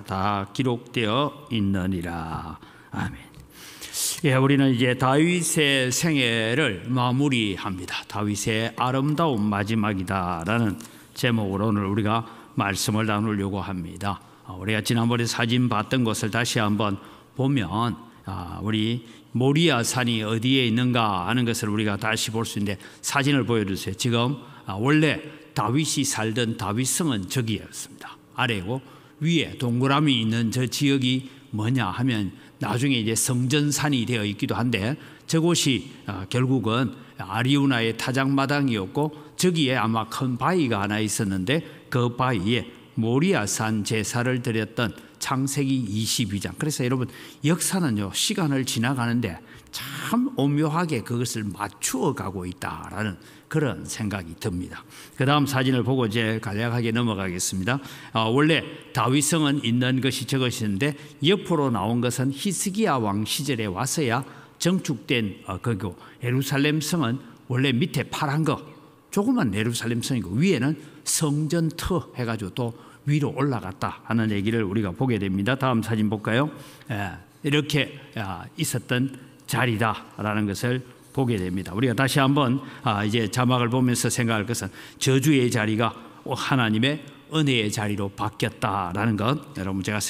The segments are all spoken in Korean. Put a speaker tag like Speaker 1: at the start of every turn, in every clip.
Speaker 1: 다 기록되어 있느니라. 아멘. 예, 우리는 이제 다윗의 생애를 마무리합니다. 다윗의 아름다운 마지막이다라는 제목으로 오늘 우리가 말씀을 나누려고 합니다. 우리가 지난번에 사진 봤던 것을 다시 한번 보면 우리 모리아 산이 어디에 있는가 하는 것을 우리가 다시 볼 수 있는데, 사진을 보여주세요. 지금 원래 다윗이 살던 다윗성은 저기였습니다. 아래고 위에 동그라미 있는 저 지역이 뭐냐 하면 나중에 이제 성전산이 되어 있기도 한데, 저곳이 결국은 아리우나의 타작마당이었고, 저기에 아마 큰 바위가 하나 있었는데 그 바위에 모리아산 제사를 드렸던 창세기 22장. 그래서 여러분, 역사는요 시간을 지나가는데 참 오묘하게 그것을 맞추어 가고 있다라는 그런 생각이 듭니다. 그 다음 사진을 보고 이제 간략하게 넘어가겠습니다. 원래 다윗성은 있는 것이 저것인데, 옆으로 나온 것은 히스기야 왕 시절에 와서야 정축된 거고, 예루살렘 성은 원래 밑에 파란 거 조그만 예루살렘 성이고, 위에는 성전터 해가지고 또 위로 올라갔다 하는 얘기를 우리가 보게 됩니다. 다음 사진 볼까요? 이렇게 있었던 자리다라는 것을 보게 됩니다. 우리가 다시 한번 이제 자막을 보면서 생각할 것은, 저주의 자리가 하나님의 은혜의 자리로 바뀌었다라는 것, 여러분 제가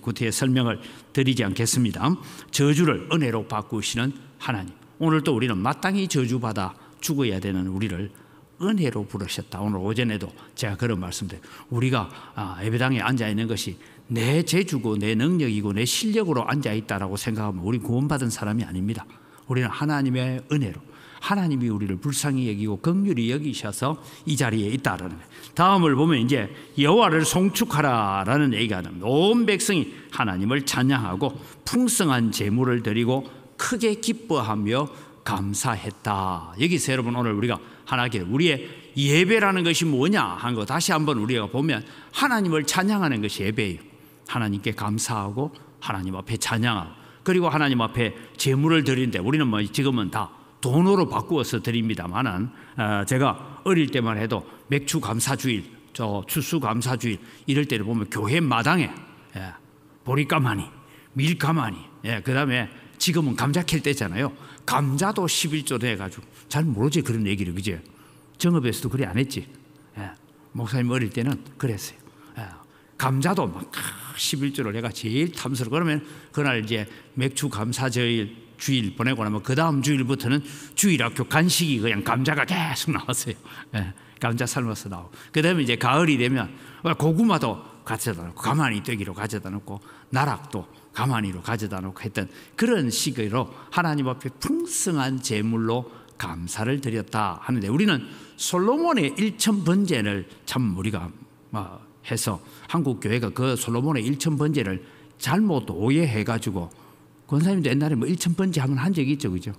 Speaker 1: 구태에 설명을 드리지 않겠습니다. 저주를 은혜로 바꾸시는 하나님, 오늘 또 우리는 마땅히 저주받아 죽어야 되는 우리를 은혜로 부르셨다. 오늘 오전에도 제가 그런 말씀드려요. 우리가 예배당에 앉아있는 것이 내 재주고 내 능력이고 내 실력으로 앉아있다라고 생각하면 우리 구원받은 사람이 아닙니다. 우리는 하나님의 은혜로, 하나님이 우리를 불쌍히 여기고 긍휼히 여기셔서 이 자리에 있다라는 거예요. 다음을 보면 이제 여호와를 송축하라라는 얘기가 나옵니다. 온 백성이 하나님을 찬양하고 풍성한 제물을 드리고 크게 기뻐하며 감사했다. 여기서 여러분 오늘 우리가 하나님께 우리의 예배라는 것이 뭐냐 하는 거 다시 한번 우리가 보면, 하나님을 찬양하는 것이 예배예요. 하나님께 감사하고 하나님 앞에 찬양하고, 그리고 하나님 앞에 제물을 드리는데, 우리는 뭐 지금은 다 돈으로 바꾸어서 드립니다만은, 제가 어릴 때만 해도 맥주 감사주일, 추수 감사주일 이럴 때를 보면 교회 마당에 보리가마니, 밀가마니, 그 다음에 지금은 감자 캘 때잖아요. 감자도 11조로 해가지고, 잘 모르지 그런 얘기를, 그죠? 정읍에서도 그래 안 했지. 목사님 어릴 때는 그랬어요. 감자도 막 11조를 해가 제일 탐스러워. 그러면 그날 이제 맥주 감사주일 주일 보내고 나면 그 다음 주일부터는 주일학교 간식이 그냥 감자가 계속 나왔어요. 감자 삶아서 나오고, 그 다음에 이제 가을이 되면 고구마도 가져다 놓고, 가마니 떼기로 가져다 놓고, 나락도 가마니로 가져다 놓고 했던 그런 시기로 하나님 앞에 풍성한 제물로 감사를 드렸다 하는데, 우리는 솔로몬의 1000번제를 참 우리가 해서 한국 교회가 그 솔로몬의 1000번제를 잘못 오해해가지고, 권사님도 옛날에 1000번제 한번 한 적이 있죠, 그죠?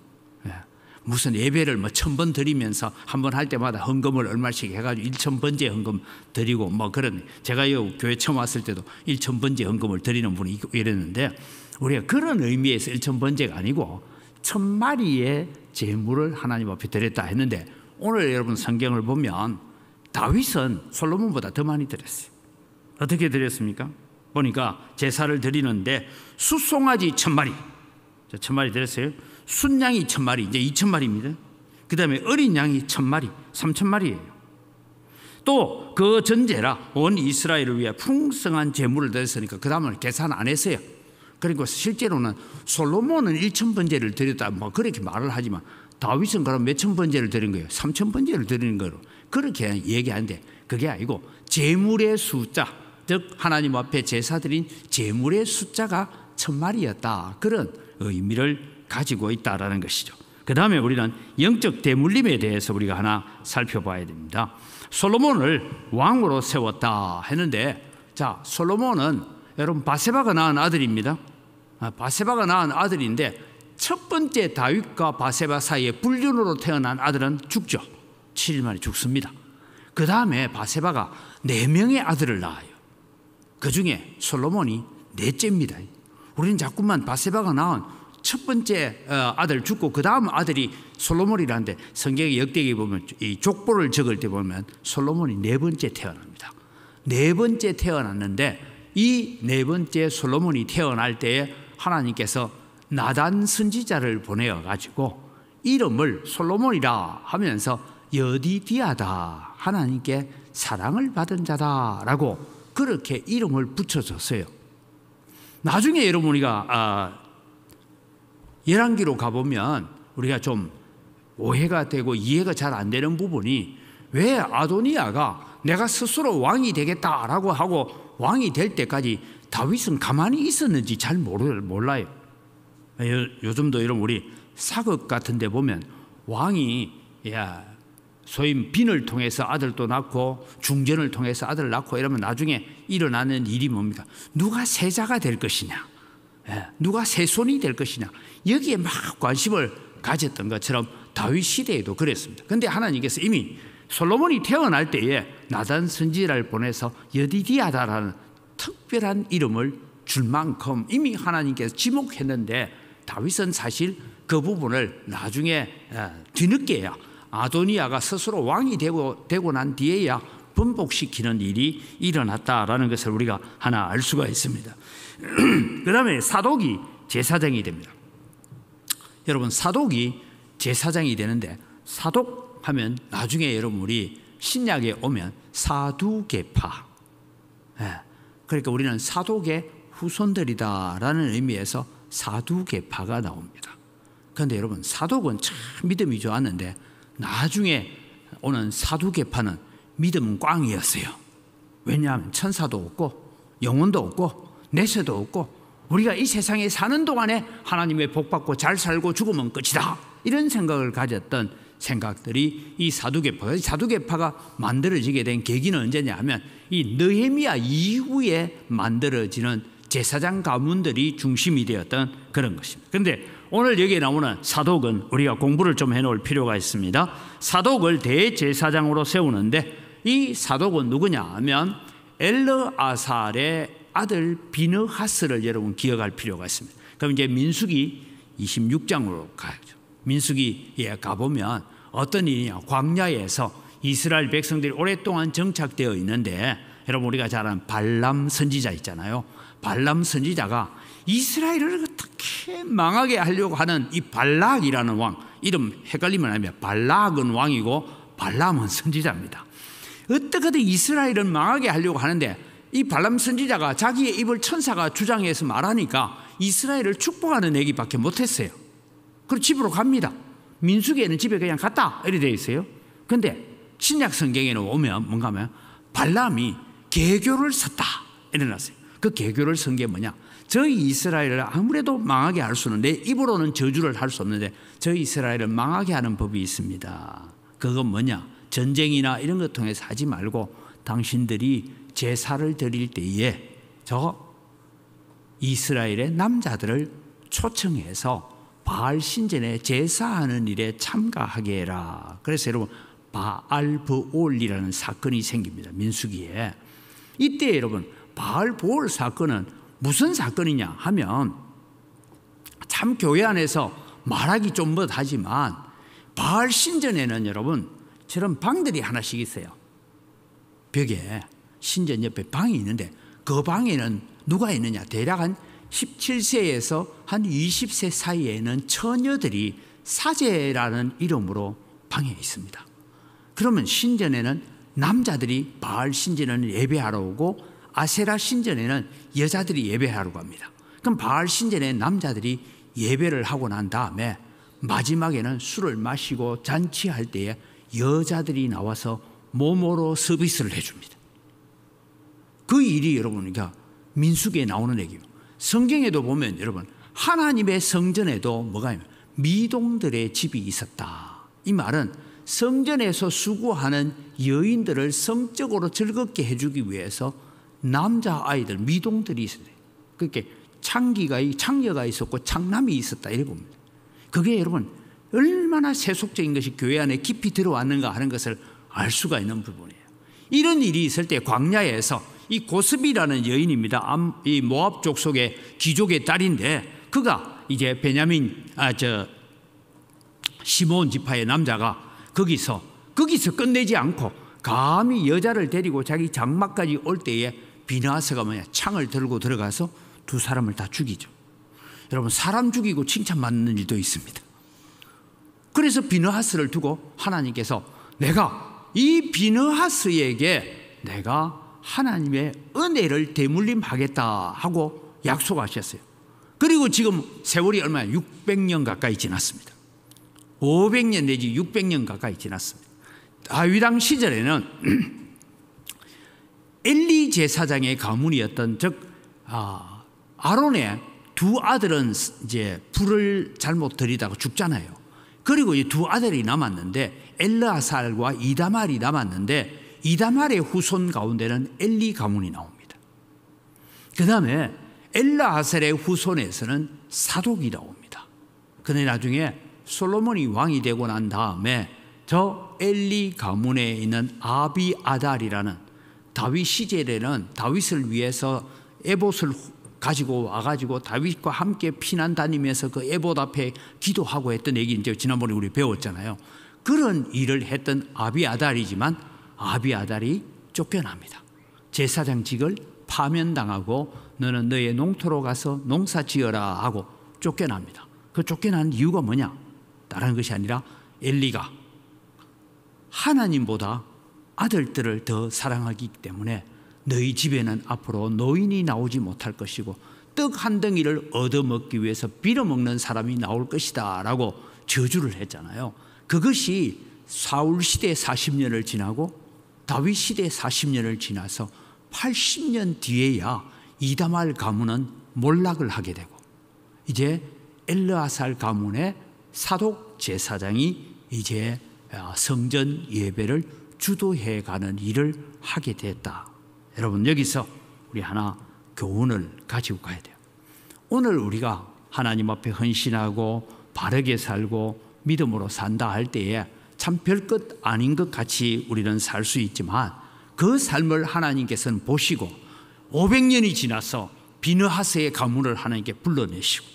Speaker 1: 무슨 예배를 1000번 드리면서 한번 할 때마다 헌금을 얼마씩 해가지고 1000번제 헌금 드리고 그런, 제가 이 교회 처음 왔을 때도 1000번제 헌금을 드리는 분이 있고 이랬는데, 우리가 그런 의미에서 1000번제가 아니고 1000마리의 제물을 하나님 앞에 드렸다 했는데, 오늘 여러분 성경을 보면 다윗은 솔로몬보다 더 많이 드렸어요. 어떻게 드렸습니까? 보니까 제사를 드리는데 숫송아지 1000마리, 1000마리 드렸어요. 순양이 1000마리, 이제 2000마리입니다. 그 다음에 어린 양이 1000마리, 3000마리예요. 또 그 전제라 온 이스라엘을 위해 풍성한 제물을 드렸으니까 그 다음을 계산 안 했어요. 그리고 실제로는 솔로몬은 1000번제를 드렸다 그렇게 말을 하지만, 다윗은 그럼 몇천 번제를 드린 거예요? 3000번제를 드리는 거로 그렇게 얘기하는데, 그게 아니고 제물의 숫자, 즉 하나님 앞에 제사 드린 제물의 숫자가 1000마리였다, 그런 의미를 가지고 있다라는 것이죠. 그 다음에 우리는 영적 대물림에 대해서 우리가 하나 살펴봐야 됩니다. 솔로몬을 왕으로 세웠다 했는데, 자, 솔로몬은 여러분 바세바가 낳은 아들입니다. 바세바가 낳은 아들인데, 첫 번째 다윗과 바세바 사이에 불륜으로 태어난 아들은 죽죠. 7일 만에 죽습니다. 그 다음에 바세바가 4명의 아들을 낳아요. 그 중에 솔로몬이 넷째입니다. 우리는 자꾸만 바세바가 낳은 첫 번째 아들 죽고 그 다음 아들이 솔로몬이라는데, 성경의 역대기에 보면 이 족보를 적을 때 보면 솔로몬이 4번째 태어납니다. 4번째 태어났는데, 이 네 번째 솔로몬이 태어날 때에 하나님께서 나단 선지자를 보내어 가지고 이름을 솔로몬이라 하면서 여디디아다, 하나님께 사랑을 받은 자다라고 그렇게 이름을 붙여줬어요. 나중에 여러분 우리가 열왕기로 가보면 우리가 좀 오해가 되고 이해가 잘 안 되는 부분이, 왜 아도니아가 내가 스스로 왕이 되겠다라고 하고 왕이 될 때까지 다윗은 가만히 있었는지 잘 몰라요. 요즘도 여러분 우리 사극 같은 데 보면 왕이 소위 빈을 통해서 아들도 낳고 중전을 통해서 아들을 낳고 이러면 나중에 일어나는 일이 뭡니까? 누가 세자가 될 것이냐, 누가 세손이 될 것이냐, 여기에 막 관심을 가졌던 것처럼 다윗 시대에도 그랬습니다. 그런데 하나님께서 이미 솔로몬이 태어날 때에 나단 선지자를 보내서 여디디아다라는 특별한 이름을 줄 만큼 이미 하나님께서 지목했는데, 다윗은 사실 그 부분을 나중에 뒤늦게야 아도니아가 스스로 왕이 되고 난 뒤에야 번복시키는 일이 일어났다라는 것을 우리가 하나 알 수가 있습니다. 그 다음에 사독이 제사장이 됩니다. 여러분, 사독이 제사장이 되는데, 사독하면 나중에 여러분 우리 신약에 오면 사두개파, 그러니까 우리는 사독의 후손들이다라는 의미에서 사두개파가 나옵니다. 그런데 여러분, 사독은 참 믿음이 좋았는데 나중에 오는 사두개파는 믿음은 꽝이었어요. 왜냐하면 천사도 없고 영혼도 없고 내세도 없고 우리가 이 세상에 사는 동안에 하나님의 복 받고 잘 살고 죽으면 끝이다, 이런 생각을 가졌던 생각들이 이 사두개파가 만들어지게 된 계기는 언제냐 하면 이 느헤미야 이후에 만들어지는 제사장 가문들이 중심이 되었던 그런 것입니다. 그런데 오늘 여기에 나오는 사독은 우리가 공부를 좀 해놓을 필요가 있습니다. 사독을 대제사장으로 세우는데, 이 사독은 누구냐 하면 엘르아살의 아들 비느하스를 여러분 기억할 필요가 있습니다. 그럼 이제 민수기 26장으로 가야죠. 민수기에 가보면 어떤 일이냐, 광야에서 이스라엘 백성들이 오랫동안 정착되어 있는데, 여러분 우리가 잘 아는 발람 선지자 있잖아요. 발람 선지자가 이스라엘을 어떻게 망하게 하려고 하는 이 발락이라는 왕, 이름 헷갈리면 아니면 발락은 왕이고 발람은 선지자입니다. 어떻게든 이스라엘을 망하게 하려고 하는데, 이 발람 선지자가 자기의 입을 천사가 주장해서 말하니까 이스라엘을 축복하는 얘기밖에 못했어요. 그리고 집으로 갑니다. 민수기에는 집에 그냥 갔다 이렇게 되어 있어요. 그런데 신약 성경에는 오면 뭔가 하면 발람이 계교를 썼다 이래놨어요. 그 계교를 쓴 게 뭐냐, 저희 이스라엘을 아무래도 망하게 할 수는, 내 입으로는 저주를 할 수 없는데 저희 이스라엘을 망하게 하는 법이 있습니다. 그건 뭐냐, 전쟁이나 이런 것 통해서 하지 말고 당신들이 제사를 드릴 때에 저 이스라엘의 남자들을 초청해서 바알 신전에 제사하는 일에 참가하게 해라. 그래서 여러분 바알브올이라는 사건이 생깁니다. 민수기에. 이때 여러분 바알브올 사건은 무슨 사건이냐 하면, 참 교회 안에서 말하기 좀 못하지만 바알 신전에는 여러분 저런 방들이 하나씩 있어요. 벽에 신전 옆에 방이 있는데, 그 방에는 누가 있느냐, 대략 한 17세에서 한 20세 사이에는 처녀들이 사제라는 이름으로 방에 있습니다. 그러면 신전에는 남자들이 바알 신전에는 예배하러 오고 아세라 신전에는 여자들이 예배하러 갑니다. 그럼 바알 신전에 남자들이 예배를 하고 난 다음에 마지막에는 술을 마시고 잔치할 때에 여자들이 나와서 몸으로 서비스를 해줍니다. 그 일이 여러분 그러니까 민수기에 나오는 얘기예요. 성경에도 보면 여러분 하나님의 성전에도 뭐가 있냐면 미동들의 집이 있었다. 이 말은 성전에서 수고하는 여인들을 성적으로 즐겁게 해주기 위해서 남자아이들 미동들이 있었어요. 그렇게 창녀가 있었고 창남이 있었다 이래 봅니다. 그게 여러분 얼마나 세속적인 것이 교회 안에 깊이 들어왔는가 하는 것을 알 수가 있는 부분이에요. 이런 일이 있을 때 광야에서 이 고스비라는 여인입니다. 이 모압 족속의 귀족의 딸인데, 그가 이제 베냐민 시몬 지파의 남자가 거기서 끝내지 않고 감히 여자를 데리고 자기 장막까지 올 때에 비느하스가 뭐냐? 창을 들고 들어가서 두 사람을 다 죽이죠. 여러분, 사람 죽이고 칭찬받는 일도 있습니다. 그래서 비느하스를 두고 하나님께서 내가 이 비느하스에게 내가 하나님의 은혜를 대물림하겠다 하고 약속하셨어요. 그리고 지금 세월이 얼마나 600년 가까이 지났습니다. 500년 내지 600년 가까이 지났습니다. 다윗 왕 시절에는 엘리 제사장의 가문이었던 즉 아론의 두 아들은 이제 불을 잘못 들이다가 죽잖아요. 그리고 이 두 아들이 남았는데 엘르아살과 이다말이 남았는데 이다말의 후손 가운데는 엘리 가문이 나옵니다. 그 다음에 엘르아살의 후손에서는 사독이 나옵니다. 그런데 나중에 솔로몬이 왕이 되고 난 다음에 저 엘리 가문에 있는 아비아달이라는 다윗 시절에는 다윗을 위해서 에봇을 가지고 와가지고 다윗과 함께 피난 다니면서 그 에봇 앞에 기도하고 했던 얘기 이제 지난번에 우리 배웠잖아요. 그런 일을 했던 아비아달이지만 아비아달이 쫓겨납니다. 제사장직을 파면당하고 너는 너의 농토로 가서 농사 지어라 하고 쫓겨납니다. 그 쫓겨난 이유가 뭐냐? 다른 것이 아니라 엘리가 하나님보다 아들들을 더 사랑하기 때문에 너희 집에는 앞으로 노인이 나오지 못할 것이고 떡 한 덩이를 얻어먹기 위해서 빌어먹는 사람이 나올 것이다 라고 저주를 했잖아요. 그것이 사울 시대 40년을 지나고 다윗 시대 40년을 지나서 80년 뒤에야 이다말 가문은 몰락을 하게 되고 이제 엘르아살 가문의 사독 제사장이 이제 성전 예배를 주도해 가는 일을 하게 됐다. 여러분, 여기서 우리 하나 교훈을 가지고 가야 돼요. 오늘 우리가 하나님 앞에 헌신하고 바르게 살고 믿음으로 산다 할 때에 참 별것 아닌 것 같이 우리는 살 수 있지만 그 삶을 하나님께서는 보시고 500년이 지나서 비느하스의 가문을 하나님께 불러내시고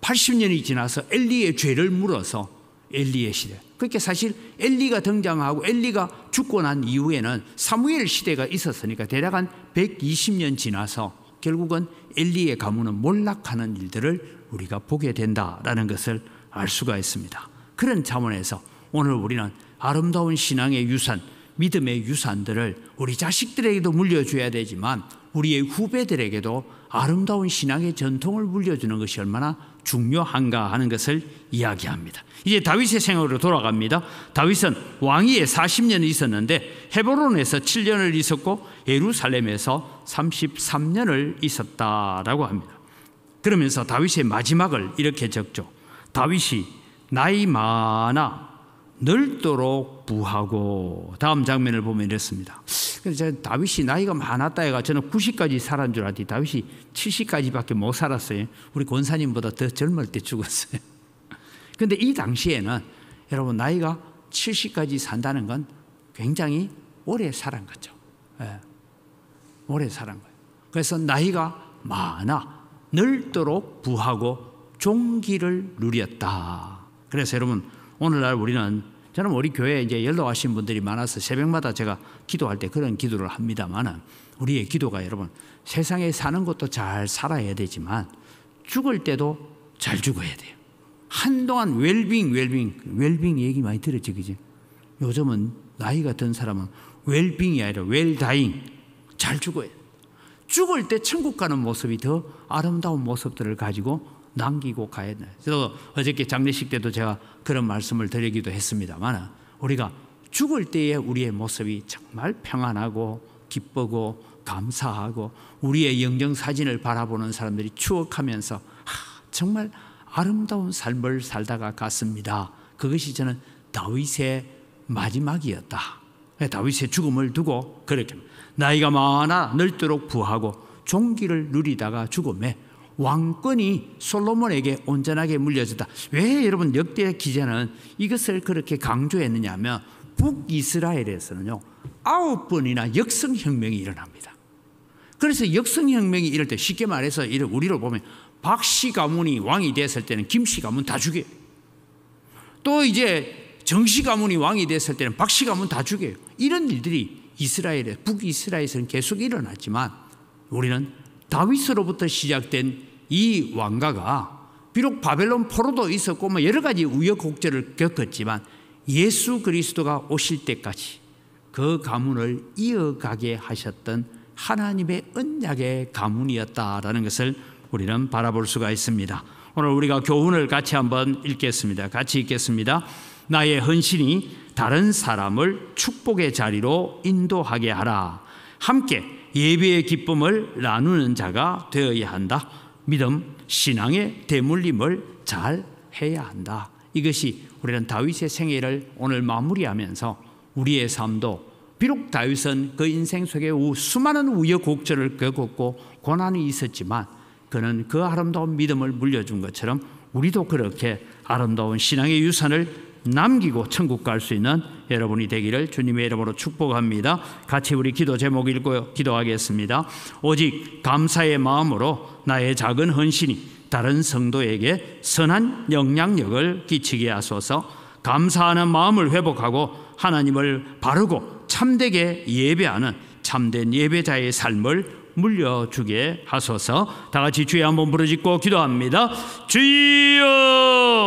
Speaker 1: 80년이 지나서 엘리의 죄를 물어서 엘리의 시대. 그러니까 사실 엘리가 등장하고 엘리가 죽고 난 이후에는 사무엘 시대가 있었으니까 대략 한 120년 지나서 결국은 엘리의 가문은 몰락하는 일들을 우리가 보게 된다라는 것을 알 수가 있습니다. 그런 차원에서 오늘 우리는 아름다운 신앙의 유산, 믿음의 유산들을 우리 자식들에게도 물려줘야 되지만 우리의 후배들에게도 아름다운 신앙의 전통을 물려주는 것이 얼마나 중요한가 하는 것을 이야기합니다. 이제 다윗의 생활로 돌아갑니다. 다윗은 왕위에 40년 있었는데 헤브론에서 7년을 있었고 예루살렘에서 33년을 있었다라고 합니다. 그러면서 다윗의 마지막을 이렇게 적죠. 다윗이 나이 많아 늙도록 부하고, 다음 장면을 보면 이렇습니다. 그래서 다윗이 나이가 많았다 해가 저는 90까지 살았는 줄 알았더니 다윗이 70까지밖에 못 살았어요. 우리 권사님보다 더 젊을 때 죽었어요. 그런데 이 당시에는 여러분 나이가 70까지 산다는 건 굉장히 오래 살은 거죠. 예. 오래 살은 거예요. 그래서 나이가 많아 늙도록 부하고 종기를 누렸다. 그래서 여러분 오늘날 우리는, 저는 우리 교회에 이제 연로하신 분들이 많아서 새벽마다 제가 기도할 때 그런 기도를 합니다만, 우리의 기도가 여러분 세상에 사는 것도 잘 살아야 되지만 죽을 때도 잘 죽어야 돼요. 한동안 웰빙 얘기 많이 들었지, 그지? 요즘은 나이가 든 사람은 웰빙이 아니라 웰다잉, 잘 죽어야 돼요. 죽을 때 천국 가는 모습이 더 아름다운 모습들을 가지고 남기고 가야 돼요. 그래서 어저께 장례식 때도 제가 그런 말씀을 드리기도 했습니다만, 우리가 죽을 때의 우리의 모습이 정말 평안하고 기쁘고 감사하고 우리의 영정 사진을 바라보는 사람들이 추억하면서 정말 아름다운 삶을 살다가 갔습니다. 그것이 저는 다윗의 마지막이었다. 다윗의 죽음을 두고 그렇게 나이가 많아 늙도록 부하고 종기를 누리다가 죽음에 왕권이 솔로몬에게 온전하게 물려졌다. 왜 여러분 역대 기자는 이것을 그렇게 강조했느냐 하면 북이스라엘에서는요 9번이나 역성혁명이 일어납니다. 그래서 역성혁명이 이럴 때 쉽게 말해서 우리로 보면 박씨 가문이 왕이 됐을 때는 김씨 가문 다 죽여요. 또 이제 정씨 가문이 왕이 됐을 때는 박씨 가문 다 죽여요. 이런 일들이 북이스라엘에서는 계속 일어났지만 우리는 다윗으로부터 시작된 이 왕가가 비록 바벨론 포로도 있었고 여러 가지 우여곡절을 겪었지만 예수 그리스도가 오실 때까지 그 가문을 이어가게 하셨던 하나님의 언약의 가문이었다라는 것을 우리는 바라볼 수가 있습니다. 오늘 우리가 교훈을 같이 한번 읽겠습니다. 같이 읽겠습니다. 나의 헌신이 다른 사람을 축복의 자리로 인도하게 하라. 함께 예배의 기쁨을 나누는 자가 되어야 한다. 믿음, 신앙의 대물림을 잘 해야 한다. 이것이 우리는 다윗의 생애를 오늘 마무리하면서 우리의 삶도 비록 다윗은 그 인생 속에 수많은 우여곡절을 겪었고 고난이 있었지만 그는 그 아름다운 믿음을 물려준 것처럼 우리도 그렇게 아름다운 신앙의 유산을 남기고 천국 갈 수 있는 여러분이 되기를 주님의 이름으로 축복합니다. 같이 우리 기도 제목 읽고 기도하겠습니다. 오직 감사의 마음으로 나의 작은 헌신이 다른 성도에게 선한 영향력을 끼치게 하소서. 감사하는 마음을 회복하고 하나님을 바르고 참되게 예배하는 참된 예배자의 삶을 물려주게 하소서. 다 같이 주여 한번 부르짖고 기도합니다. 주여!